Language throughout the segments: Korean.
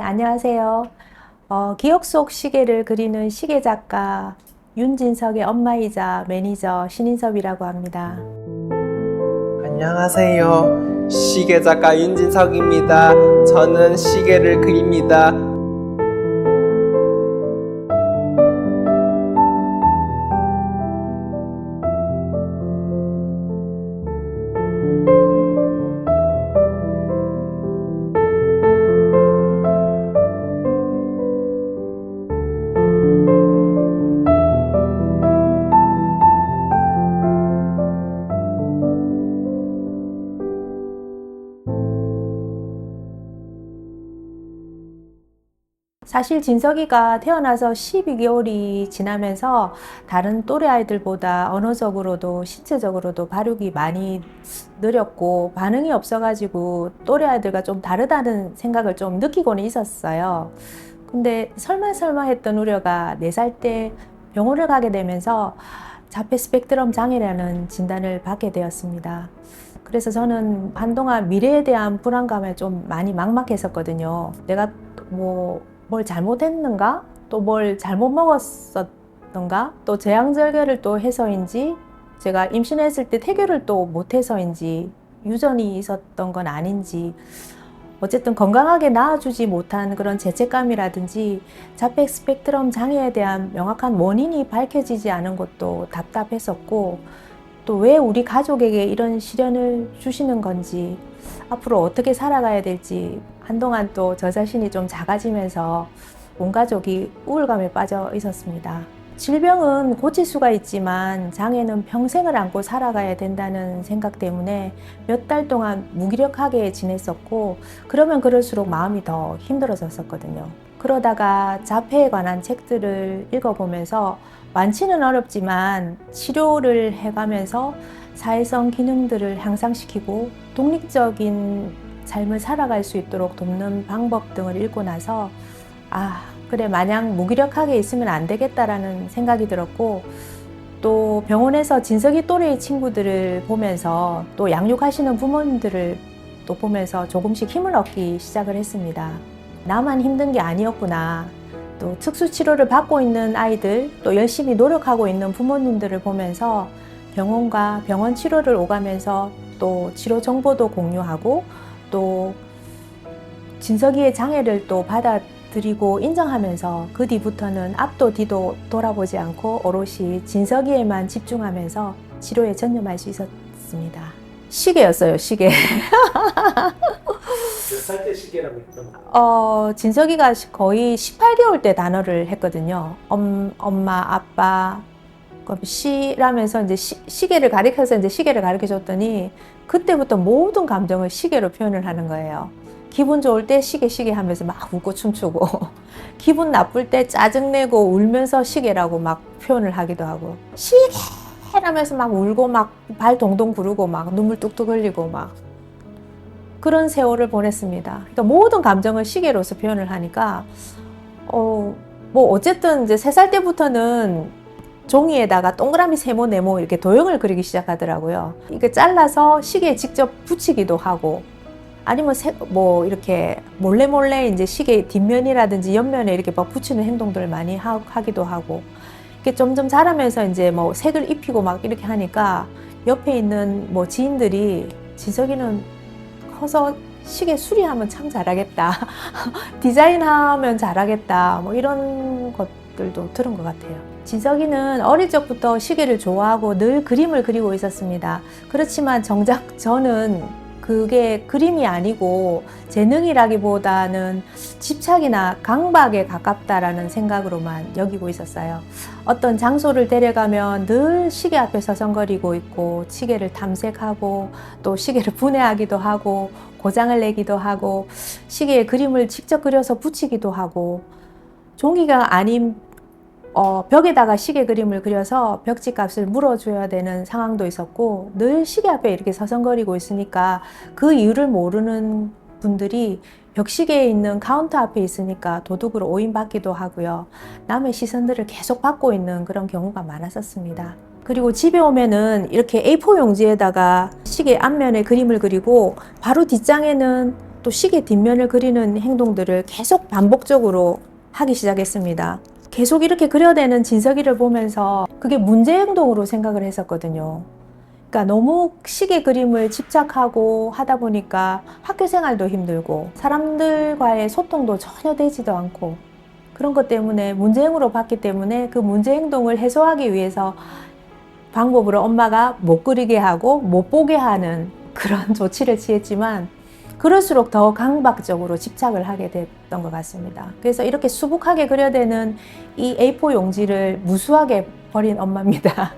안녕하세요. 기억 속 시계를 그리는 시계 작가 윤진석의 엄마이자 매니저 신인섭이라고 합니다. 안녕하세요. 시계 작가 윤진석입니다. 저는 시계를 그립니다. 사실 진석이가 태어나서 12개월이 지나면서 다른 또래 아이들보다 언어적으로도 신체적으로도 발육이 많이 느렸고 반응이 없어가지고 또래 아이들과 좀 다르다는 생각을 좀 느끼고는 있었어요. 근데 설마 했던 우려가 4살 때 병원을 가게 되면서 자폐 스펙트럼 장애라는 진단을 받게 되었습니다. 그래서 저는 한동안 미래에 대한 불안감에 좀 많이 막막했었거든요. 내가 뭘 잘못했는가? 또 뭘 잘못 먹었었던가? 또 제왕절개를 또 해서인지 제가 임신했을 때 태교를 또 못해서인지 유전이 있었던 건 아닌지 어쨌든 건강하게 낳아주지 못한 그런 죄책감이라든지 자폐 스펙트럼 장애에 대한 명확한 원인이 밝혀지지 않은 것도 답답했었고 또 왜 우리 가족에게 이런 시련을 주시는 건지 앞으로 어떻게 살아가야 될지 한동안 또 저 자신이 좀 작아지면서 온 가족이 우울감에 빠져 있었습니다. 질병은 고칠 수가 있지만 장애는 평생을 안고 살아가야 된다는 생각 때문에 몇 달 동안 무기력하게 지냈었고 그러면 그럴수록 마음이 더 힘들어졌었거든요. 그러다가 자폐에 관한 책들을 읽어보면서 완치는 어렵지만 치료를 해가면서 사회성 기능들을 향상시키고 독립적인 삶을 살아갈 수 있도록 돕는 방법 등을 읽고 나서 그래 마냥 무기력하게 있으면 안 되겠다라는 생각이 들었고 또 병원에서 진석이 또래의 친구들을 보면서 또 양육하시는 부모님들을 또 보면서 조금씩 힘을 얻기 시작을 했습니다. 나만 힘든 게 아니었구나. 또 특수치료를 받고 있는 아이들, 또 열심히 노력하고 있는 부모님들을 보면서 병원과 병원 치료를 오가면서 또 치료 정보도 공유하고 또 진석이의 장애를 또 받아들이고 인정하면서 그 뒤부터는 앞도 뒤도 돌아보지 않고 오롯이 진석이에만 집중하면서 치료에 전념할 수 있었습니다. 시계였어요, 시계. 몇 살 때 시계라고 했던 거? 진석이가 거의 18개월 때 단어를 했거든요. 엄마, 아빠, 시라면서 이제 시계를 가리켜서 이제 시계를 가르쳐 줬더니 그때부터 모든 감정을 시계로 표현을 하는 거예요. 기분 좋을 때 시계 하면서 막 웃고 춤추고 기분 나쁠 때 짜증내고 울면서 시계라고 막 표현을 하기도 하고 시계라면서 막 울고 막 발 동동 구르고 막 눈물 뚝뚝 흘리고 막 그런 세월을 보냈습니다. 그러니까 모든 감정을 시계로서 표현을 하니까 어쨌든 이제 3살 때부터는 종이에다가 동그라미, 세모, 네모 이렇게 도형을 그리기 시작하더라고요. 이게 잘라서 시계에 직접 붙이기도 하고 아니면 이렇게 몰래 이제 시계 뒷면이라든지 옆면에 이렇게 막 붙이는 행동들을 많이 하기도 하고 이렇게 점점 자라면서 이제 색을 입히고 막 이렇게 하니까 옆에 있는 지인들이 진석이는 커서 시계 수리하면 참 잘하겠다. 디자인하면 잘하겠다. 이런 것들도 들은 것 같아요. 진석이는 어릴 적부터 시계를 좋아하고 늘 그림을 그리고 있었습니다. 그렇지만 정작 저는 그게 그림이 아니고 재능이라기보다는 집착이나 강박에 가깝다라는 생각으로만 여기고 있었어요. 어떤 장소를 데려가면 늘 시계 앞에 서성거리고 있고 시계를 탐색하고 또 시계를 분해하기도 하고 고장을 내기도 하고 시계에 그림을 직접 그려서 붙이기도 하고 종이가 아닌 벽에다가 시계 그림을 그려서 벽지값을 물어줘야 되는 상황도 있었고 늘 시계 앞에 이렇게 서성거리고 있으니까 그 이유를 모르는 분들이 벽시계에 있는 카운터 앞에 있으니까 도둑으로 오인받기도 하고요. 남의 시선들을 계속 받고 있는 그런 경우가 많았었습니다. 그리고 집에 오면은 이렇게 A4 용지에다가 시계 앞면에 그림을 그리고 바로 뒷장에는 또 시계 뒷면을 그리는 행동들을 계속 반복적으로 하기 시작했습니다. 계속 이렇게 그려대는 진석이를 보면서 그게 문제 행동으로 생각을 했었거든요. 그러니까 너무 시계 그림을 집착하고 하다 보니까 학교 생활도 힘들고 사람들과의 소통도 전혀 되지도 않고 그런 것 때문에 문제행으로 봤기 때문에 그 문제 행동을 해소하기 위해서 방법으로 엄마가 못 그리게 하고 못 보게 하는 그런 조치를 취했지만 그럴수록 더 강박적으로 집착을 하게 됐던 것 같습니다. 그래서 이렇게 수북하게 그려대는 이 A4 용지를 무수하게 버린 엄마입니다.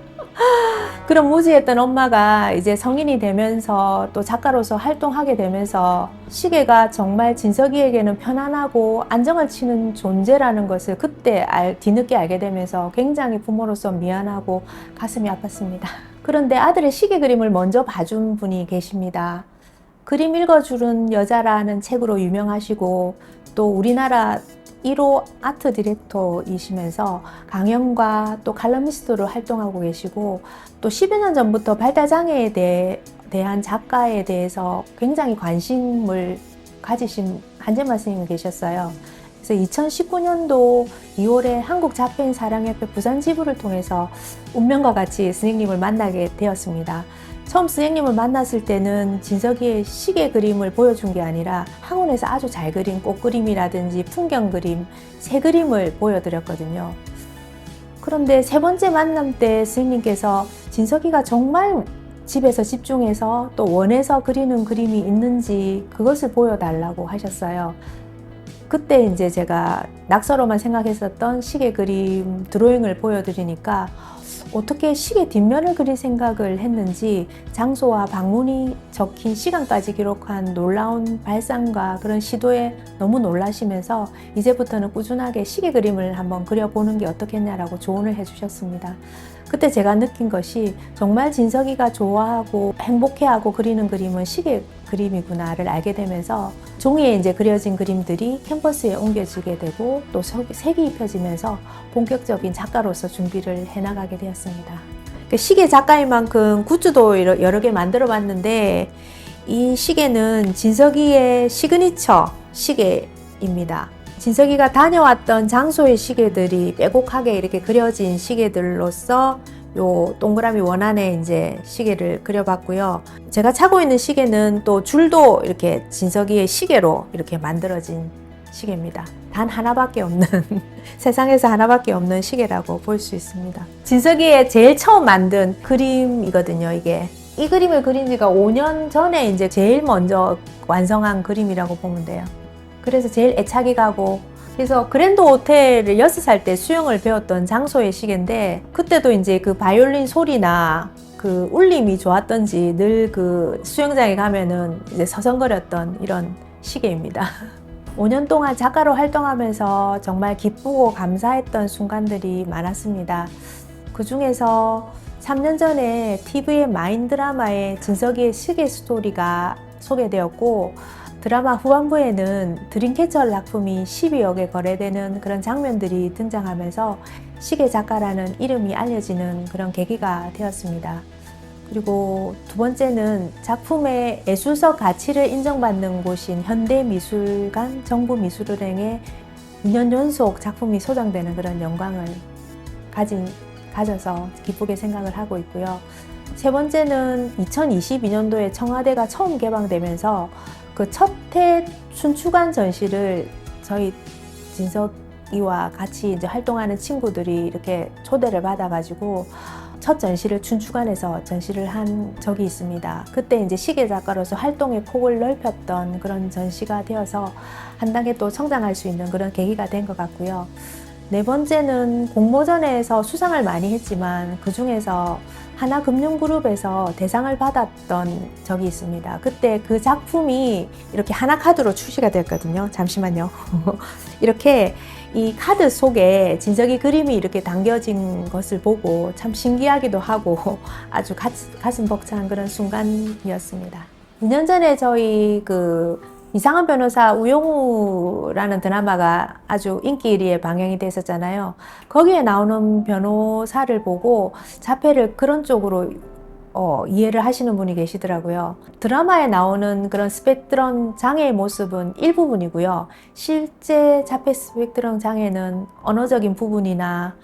그런 무지했던 엄마가 이제 성인이 되면서 또 작가로서 활동하게 되면서 시계가 정말 진석이에게는 편안하고 안정을 치는 존재라는 것을 그때 뒤늦게 알게 되면서 굉장히 부모로서 미안하고 가슴이 아팠습니다. 그런데 아들의 시계 그림을 먼저 봐준 분이 계십니다. 그림 읽어주는 여자라는 책으로 유명하시고 또 우리나라 1호 아트 디렉터이시면서 강연과 또 칼럼니스트로 활동하고 계시고 또 10여 년 전부터 발달장애에 대한 작가에 대해서 굉장히 관심을 가지신 한재만 선생님이 계셨어요. 그래서 2019년도 2월에 한국자폐인 사랑협회 부산 지부를 통해서 운명과 같이 선생님을 만나게 되었습니다. 처음 선생님을 만났을 때는 진석이의 시계 그림을 보여준 게 아니라 학원에서 아주 잘 그린 꽃그림이라든지 풍경 그림, 새 그림을 보여드렸거든요. 그런데 세 번째 만남 때 선생님께서 진석이가 정말 집에서 집중해서 또 원해서 그리는 그림이 있는지 그것을 보여달라고 하셨어요. 그때 이제 제가 낙서로만 생각했었던 시계 그림 드로잉을 보여드리니까 어떻게 시계 뒷면을 그릴 생각을 했는지 장소와 방문이 적힌 시간까지 기록한 놀라운 발상과 그런 시도에 너무 놀라시면서 이제부터는 꾸준하게 시계 그림을 한번 그려보는 게 어떻겠냐라고 조언을 해주셨습니다. 그때 제가 느낀 것이 정말 진석이가 좋아하고 행복해하고 그리는 그림은 시계 그림이구나를 알게 되면서 종이에 이제 그려진 그림들이 캔버스에 옮겨지게 되고 또 색이 입혀지면서 본격적인 작가로서 준비를 해나가게 되었습니다. 시계 작가인 만큼 굿즈도 여러 개 만들어 봤는데 이 시계는 진석이의 시그니처 시계입니다. 진석이가 다녀왔던 장소의 시계들이 빼곡하게 이렇게 그려진 시계들로서 요 동그라미 원안에 이제 시계를 그려봤고요. 제가 차고 있는 시계는 또 줄도 이렇게 진석이의 시계로 이렇게 만들어진 시계입니다. 단 하나밖에 없는 세상에서 하나밖에 없는 시계라고 볼 수 있습니다. 진석이의 제일 처음 만든 그림이거든요. 이게 이 그림을 그린 지가 5년 전에 이제 제일 먼저 완성한 그림이라고 보면 돼요. 그래서 제일 애착이 가고 그래서 그랜드 호텔을 6살 때 수영을 배웠던 장소의 시계인데 그때도 이제 그 바이올린 소리나 그 울림이 좋았던지 늘 그 수영장에 가면은 이제 서성거렸던 이런 시계입니다. 5년 동안 작가로 활동하면서 정말 기쁘고 감사했던 순간들이 많았습니다. 그 중에서 3년 전에 TV의 마인 드라마에 진석이의 시계 스토리가 소개되었고 드라마 후반부에는 드림캐쳐 작품이 12억 개 거래되는 그런 장면들이 등장하면서 시계 작가라는 이름이 알려지는 그런 계기가 되었습니다. 그리고 두 번째는 작품의 예술적 가치를 인정받는 곳인 현대미술관 정부미술은행에 2년 연속 작품이 소장되는 그런 영광을 가져서 기쁘게 생각을 하고 있고요. 세 번째는 2022년도에 청와대가 처음 개방되면서 그 첫 해 춘추관 전시를 저희 진석이와 같이 이제 활동하는 친구들이 이렇게 초대를 받아가지고 첫 전시를 춘추관에서 전시를 한 적이 있습니다. 그때 이제 시계 작가로서 활동의 폭을 넓혔던 그런 전시가 되어서 한 단계 또 성장할 수 있는 그런 계기가 된 것 같고요. 네 번째는 공모전에서 수상을 많이 했지만 그 중에서 하나금융그룹에서 대상을 받았던 적이 있습니다. 그때 그 작품이 이렇게 하나카드로 출시가 되었거든요. 잠시만요. 이렇게 이 카드 속에 진석이 그림이 이렇게 담겨진 것을 보고 참 신기하기도 하고 아주 가슴 벅찬 그런 순간이었습니다. 2년 전에 저희 이상한 변호사 우영우라는 드라마가 아주 인기 1위에 방영이 됐었잖아요. 거기에 나오는 변호사를 보고 자폐를 그런 쪽으로 이해를 하시는 분이 계시더라고요. 드라마에 나오는 그런 스펙트럼 장애의 모습은 일부분이고요. 실제 자폐 스펙트럼 장애는 언어적인 부분이나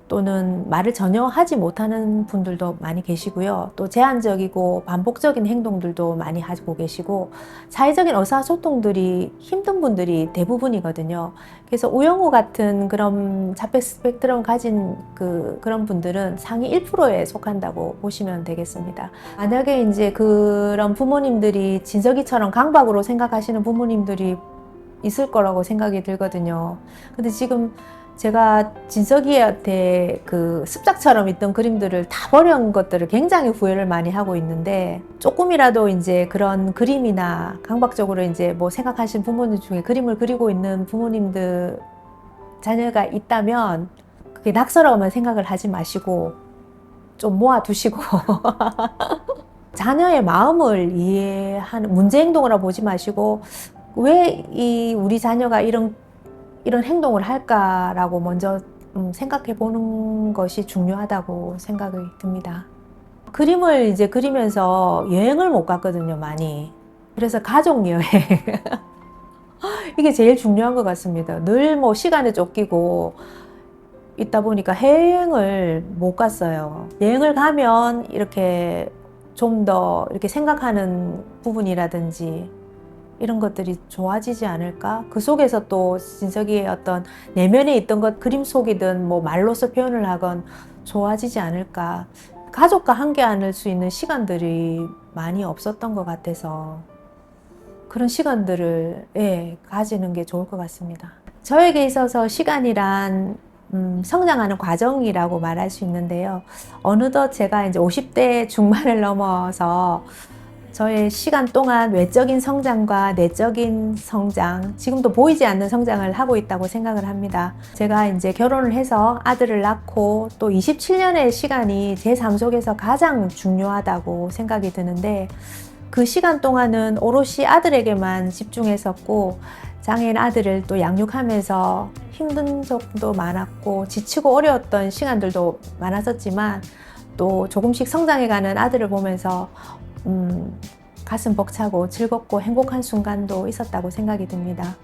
또는 말을 전혀 하지 못하는 분들도 많이 계시고요. 또 제한적이고 반복적인 행동들도 많이 하고 계시고 사회적인 의사소통들이 힘든 분들이 대부분이거든요. 그래서 우영우 같은 그런 자폐 스펙트럼 가진 그런 분들은 상위 1%에 속한다고 보시면 되겠습니다. 만약에 이제 그런 부모님들이 진석이처럼 강박으로 생각하시는 부모님들이 있을 거라고 생각이 들거든요. 근데 지금 제가 진석이한테 그 습작처럼 있던 그림들을 다 버려온 것들을 굉장히 후회를 많이 하고 있는데, 조금이라도 이제 그런 그림이나 강박적으로 이제 뭐 생각하신 부모님 중에 그림을 그리고 있는 부모님들 자녀가 있다면 그게 낙서라고만 생각을 하지 마시고 좀 모아두시고 자녀의 마음을 이해하는 문제 행동이라고 보지 마시고 왜 우리 자녀가 이런 행동을 할까라고 먼저 생각해 보는 것이 중요하다고 생각이 듭니다. 그림을 이제 그리면서 여행을 못 갔거든요, 많이. 그래서 가족 여행. 이게 제일 중요한 것 같습니다. 늘 뭐 시간에 쫓기고 있다 보니까 해외여행을 못 갔어요. 여행을 가면 이렇게 좀 더 이렇게 생각하는 부분이라든지 이런 것들이 좋아지지 않을까? 그 속에서 또 진석이의 어떤 내면에 있던 것, 그림 속이든 뭐 말로서 표현을 하건 좋아지지 않을까? 가족과 함께할 수 있는 시간들이 많이 없었던 것 같아서 그런 시간들을 가지는 게 좋을 것 같습니다. 저에게 있어서 시간이란 성장하는 과정이라고 말할 수 있는데요. 어느덧 제가 이제 50대 중반을 넘어서 저의 시간 동안 외적인 성장과 내적인 성장, 지금도 보이지 않는 성장을 하고 있다고 생각을 합니다. 제가 이제 결혼을 해서 아들을 낳고 또 27년의 시간이 제 삶 속에서 가장 중요하다고 생각이 드는데, 그 시간 동안은 오롯이 아들에게만 집중했었고, 장애인 아들을 또 양육하면서 힘든 적도 많았고 지치고 어려웠던 시간들도 많았었지만, 또 조금씩 성장해가는 아들을 보면서 가슴 벅차고 즐겁고 행복한 순간도 있었다고 생각이 듭니다.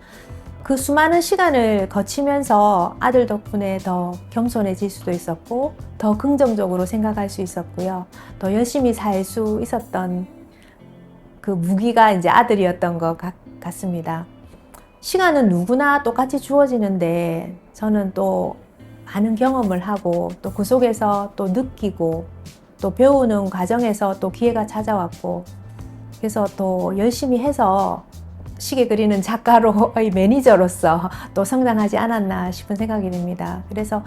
그 수많은 시간을 거치면서 아들 덕분에 더 겸손해질 수도 있었고 더 긍정적으로 생각할 수 있었고요. 더 열심히 살 수 있었던 그 무기가 이제 아들이었던 것 같습니다. 시간은 누구나 똑같이 주어지는데 저는 또 많은 경험을 하고 또 그 속에서 또 느끼고 또 배우는 과정에서 또 기회가 찾아왔고, 그래서 또 열심히 해서 시계 그리는 작가로의 매니저로서 또 성장하지 않았나 싶은 생각이 듭니다. 그래서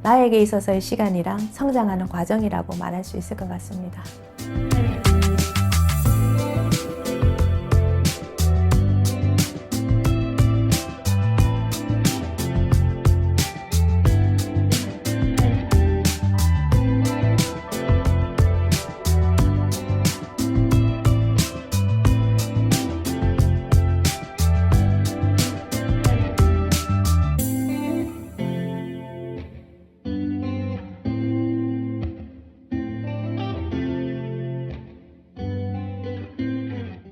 나에게 있어서의 시간이랑 성장하는 과정이라고 말할 수 있을 것 같습니다.